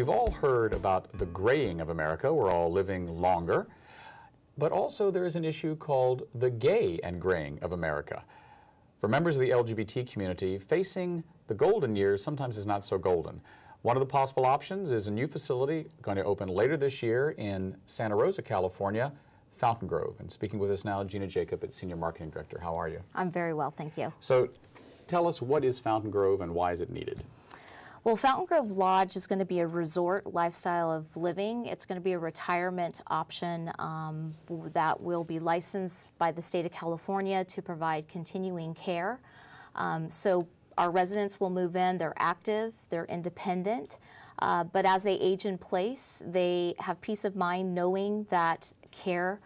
We've all heard about the graying of America. We're all living longer. But also there is an issue called the gay and graying of America. For members of the LGBT community, facing the golden years sometimes is not so golden. One of the possible options is a new facility going to open later this year in Santa Rosa, California, Fountaingrove. And speaking with us now, Gena Jacob, its Senior Marketing Director. How are you? I'm very well, thank you. So tell us, what is Fountaingrove and why is it needed? Well, Fountaingrove Lodge is going to be a resort lifestyle of living. It's going to be a retirement option that will be licensed by the state of California to provide continuing care. So our residents will move in, they're active, they're independent, but as they age in place, they have peace of mind knowing that care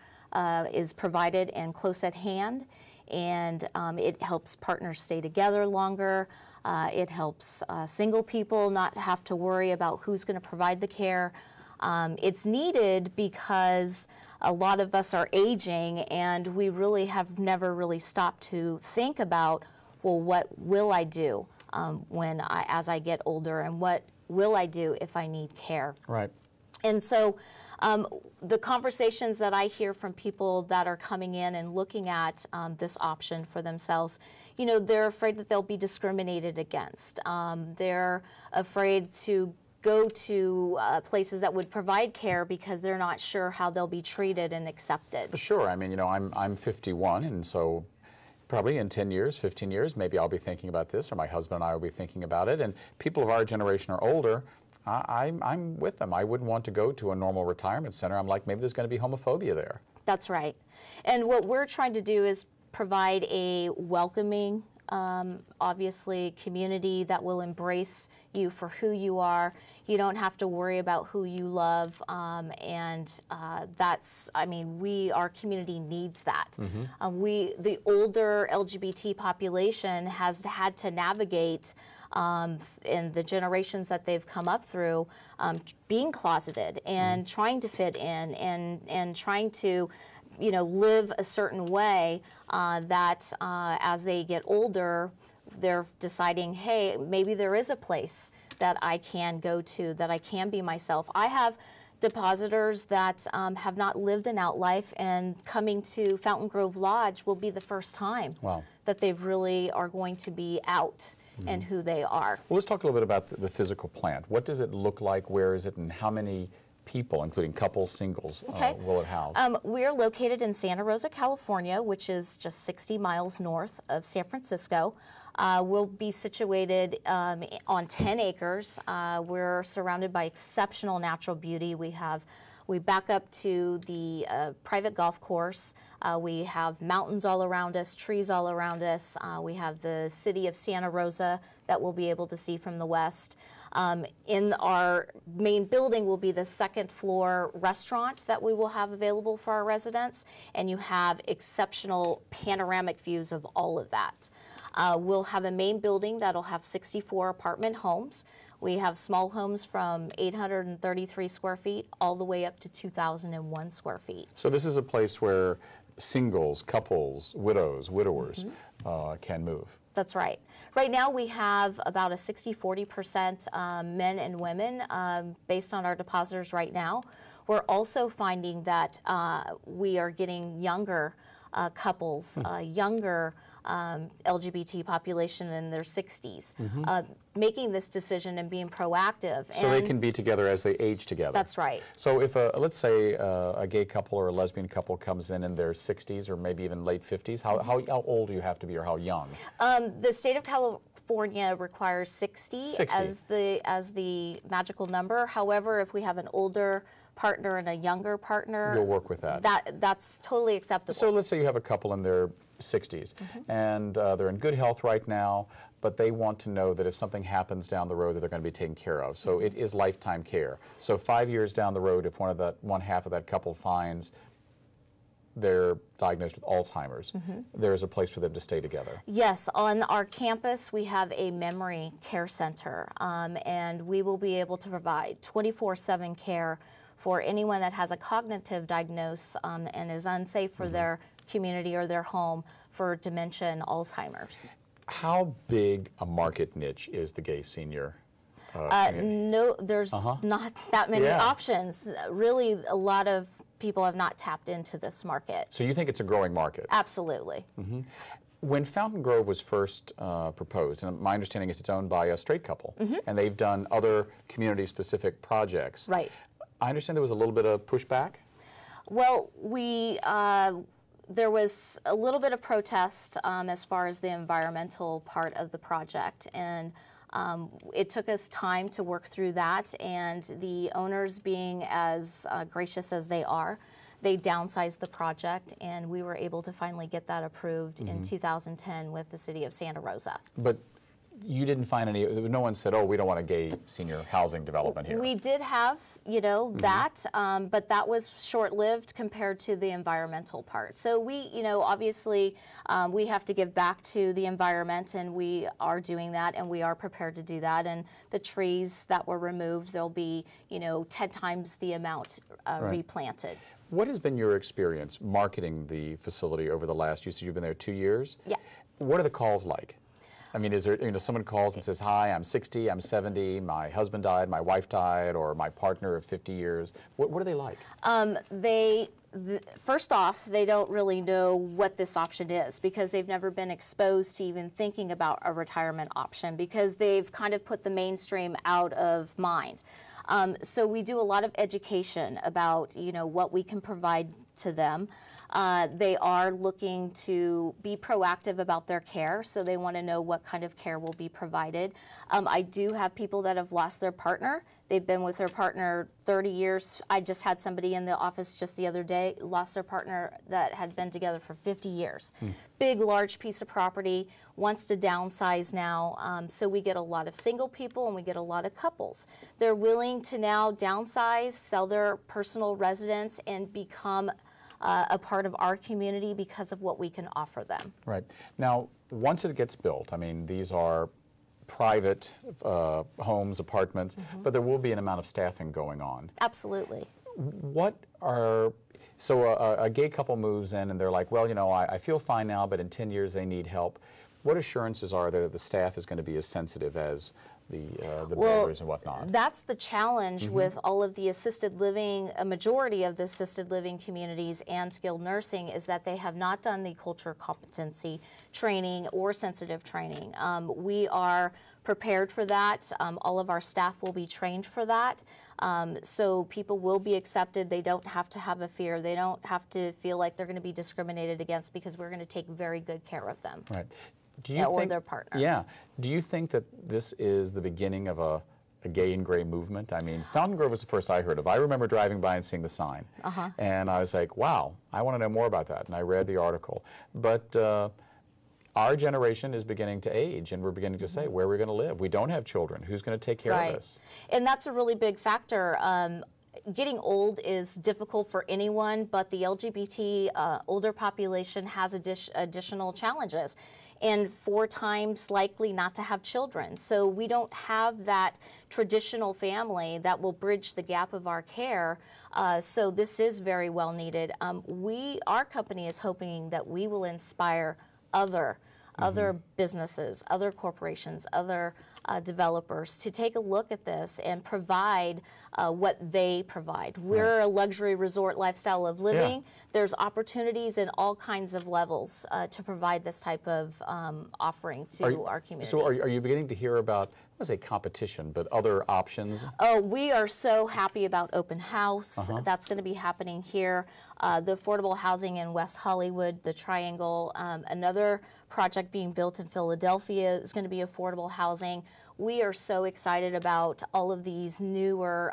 is provided and close at hand, and it helps partners stay together longer. It helps single people not have to worry about who's going to provide the care. It's needed because a lot of us are aging, and we really have never really stopped to think about, well, what will I do as I get older, and what will I do if I need care? Right. And so the conversations that I hear from people that are coming in and looking at this option for themselves, you know, they're afraid that they'll be discriminated against. They're afraid to go to places that would provide care because they're not sure how they'll be treated and accepted. Sure. I mean, you know, I'm 51, and so probably in 10 years, 15 years, maybe I'll be thinking about this, or my husband and I will be thinking about it. And people of our generation or older, I'm with them. I wouldn't want to go to a normal retirement center. I'm like, maybe there's going to be homophobia there. That's right. And what we're trying to do is provide a welcoming, obviously, community that will embrace you for who you are. You don't have to worry about who you love, and that's, I mean, our community needs that. Mm-hmm. The older LGBT population has had to navigate in the generations that they've come up through, being closeted and trying to fit in and trying to, you know, live a certain way that as they get older, they're deciding, hey, maybe there is a place that I can go to, that I can be myself. I have depositors that have not lived an out life, and coming to Fountaingrove Lodge will be the first time that they really are going to be out and who they are. Well, let's talk a little bit about the physical plant. What does it look like? Where is it? And how many people, including couples, singles, will it house? We're located in Santa Rosa, California, which is just 60 miles north of San Francisco. We'll be situated on 10 acres. We're surrounded by exceptional natural beauty. We back up to the private golf course. We have mountains all around us, trees all around us. We have the city of Santa Rosa that we'll be able to see from the west. In our main building will be the second floor restaurant that we will have available for our residents, and you have exceptional panoramic views of all of that. We'll have a main building that'll have 64 apartment homes. We have small homes from 833 square feet all the way up to 2,001 square feet. So this is a place where singles, couples, widows, widowers can move. That's right. Right now we have about a 60-40% men and women based on our depositors right now. We're also finding that we are getting younger couples, younger LGBT population in their 60s, making this decision and being proactive. So they can be together as they age together. That's right. So if, let's say, a gay couple or a lesbian couple comes in their 60s or maybe even late 50s, how old do you have to be, or how young? The state of California requires 60 as the magical number. However, if we have an older partner and a younger partner, you'll work with that. That's totally acceptable. So let's say you have a couple in their 60s, and they're in good health right now, but they want to know that if something happens down the road that they're going to be taken care of. So it is lifetime care. So 5 years down the road, if one half of that couple finds they're diagnosed with Alzheimer's, there's a place for them to stay together. Yes, on our campus we have a memory care center, and we will be able to provide 24/7 care for anyone that has a cognitive diagnosis and is unsafe for their community or their home for dementia and Alzheimer's. How big a market niche is the gay senior No, there's not that many options. Really, a lot of people have not tapped into this market. So you think it's a growing market? Absolutely. When Fountaingrove was first proposed, and my understanding is it's owned by a straight couple, and they've done other community-specific projects. Right. I understand there was a little bit of pushback? Well, there was a little bit of protest as far as the environmental part of the project, and it took us time to work through that, and the owners, being as gracious as they are, they downsized the project, and we were able to finally get that approved in 2010 with the city of Santa Rosa. But you didn't find any, no one said, oh, we don't want a gay senior housing development here. We did have, that, but that was short-lived compared to the environmental part. So we, obviously, we have to give back to the environment, and we are doing that, and we are prepared to do that. And the trees that were removed, there'll be, 10 times the amount replanted. What has been your experience marketing the facility over the last, you said you've been there 2 years? Yeah. What are the calls like? I mean, is there, someone calls and says, hi, I'm 60, I'm 70, my husband died, my wife died, or my partner of 50 years. What are they like? First off, they don't really know what this option is because they've never been exposed to even thinking about a retirement option because they've kind of put the mainstream out of mind. So we do a lot of education about, what we can provide to them. They are looking to be proactive about their care, so they want to know what kind of care will be provided. I do have people that have lost their partner. They've been with their partner 30 years. I just had somebody in the office just the other day, lost their partner that had been together for 50 years. Big, large piece of property, wants to downsize now. So we get a lot of single people and we get a lot of couples. They're willing to now downsize, sell their personal residence, and become a part of our community because of what we can offer them. Right. Now, once it gets built, I mean, these are private homes, apartments, but there will be an amount of staffing going on. Absolutely. So a gay couple moves in and they're like, well, I feel fine now, but in 10 years they need help. What assurances are there that the staff is going to be as sensitive as the builders and whatnot? That's the challenge with all of the assisted living, a majority of the assisted living communities and skilled nursing is that they have not done the culture competency training or sensitive training. We are prepared for that. All of our staff will be trained for that. So people will be accepted. They don't have to have a fear. They don't have to feel like they're going to be discriminated against because we're going to take very good care of them. Right. Do you think, or their partner. Yeah. Do you think that this is the beginning of a gay and gray movement? I mean, Fountaingrove was the first I heard of. I remember driving by and seeing the sign. And I was like, wow, I want to know more about that. And I read the article. But our generation is beginning to age, and we're beginning to say, where are we going to live? We don't have children. Who's going to take care of us? And that's a really big factor. Getting old is difficult for anyone, but the LGBT older population has additional challenges and 4 times likely not to have children. So we don't have that traditional family that will bridge the gap of our care. So this is very well needed. Our company is hoping that we will inspire other businesses, other corporations, other developers to take a look at this and provide what they provide. We're a luxury resort lifestyle of living. There's opportunities in all kinds of levels to provide this type of offering to our community. So are you beginning to hear about, I won't say competition, but other options? Oh, we are so happy about Open House. That's going to be happening here. The affordable housing in West Hollywood, the Triangle, another project being built in Philadelphia is going to be affordable housing. We are so excited about all of these newer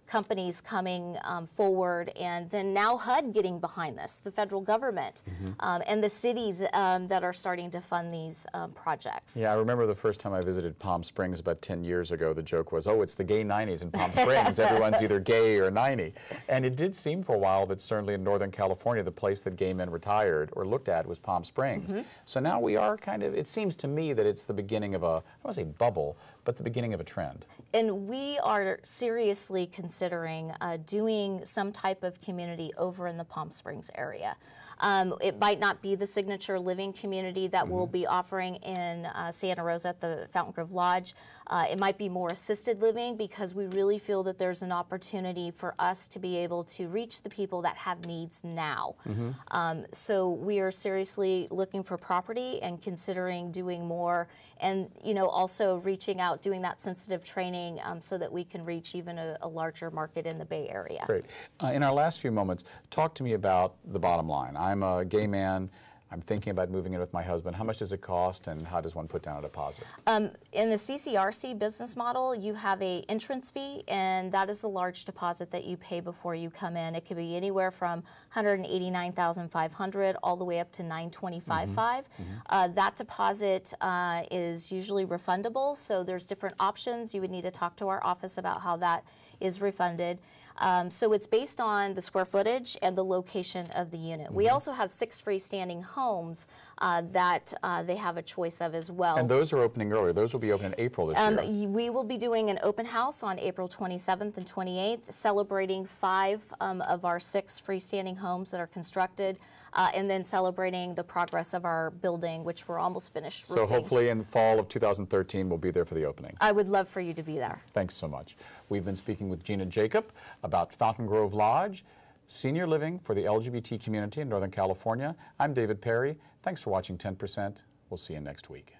companies coming forward, and then now HUD getting behind this, the federal government, and the cities that are starting to fund these projects. Yeah, I remember the first time I visited Palm Springs about 10 years ago, the joke was, oh, it's the gay 90s in Palm Springs. Everyone's either gay or 90. And it did seem for a while that certainly in Northern California, the place that gay men retired or looked at was Palm Springs. So now we are kind of, it seems to me that it's the beginning of a, I don't want to say bubble, but the beginning of a trend. And we are seriously considering doing some type of community over in the Palm Springs area. It might not be the signature living community that we'll be offering in Santa Rosa at the Fountaingrove Lodge, It might be more assisted living because we really feel that there's an opportunity for us to be able to reach the people that have needs now. So we are seriously looking for property and considering doing more, and also reaching out, doing that sensitive training so that we can reach even a larger market in the Bay Area. Great. In our last few moments, talk to me about the bottom line. I'm a gay man. I'm thinking about moving in with my husband. How much does it cost, and how does one put down a deposit? In the CCRC business model, you have an entrance fee, and that is the large deposit that you pay before you come in. It could be anywhere from $189,500 all the way up to $925,500. That deposit is usually refundable, so there's different options. You would need to talk to our office about how that is refunded. So it's based on the square footage and the location of the unit. We also have 6 freestanding homes that they have a choice of as well. And those are opening earlier. Those will be open in April this year. We will be doing an open house on April 27th and 28th, celebrating 5 of our 6 freestanding homes that are constructed, and then celebrating the progress of our building, which we're almost finished roofing. So hopefully in the fall of 2013, we'll be there for the opening. I would love for you to be there. Thanks so much. We've been speaking with Gena Jacob about Fountaingrove Lodge, senior living for the LGBT community in Northern California. I'm David Perry. Thanks for watching 10%. We'll see you next week.